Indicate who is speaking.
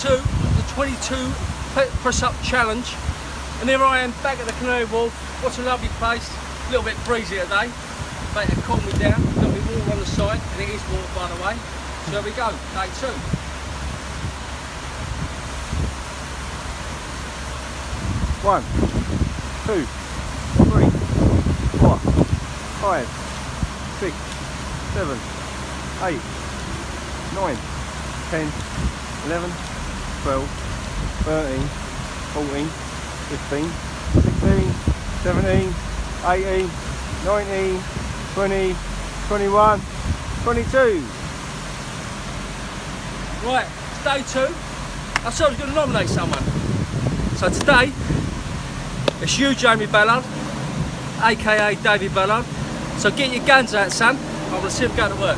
Speaker 1: 2 of the 22 press-up challenge, and here I am back at the Canary Wharf. What a lovely place. A little bit breezy today, but it calmed me down. Got me water on the side, and it is water by the way. So here we go, day 2.
Speaker 2: One, 2, 3, 4, 5, 6, 7, 8, 9, 10, 11, 12, 13, 14, 15, 16, 17, 18, 19, 20, 21, 22.
Speaker 1: Right, it's day 2. I said I was going to nominate someone. So today, it's you, Jamie Ballard, aka Davey Ballard. So get your guns out, son. I want to see him go to work.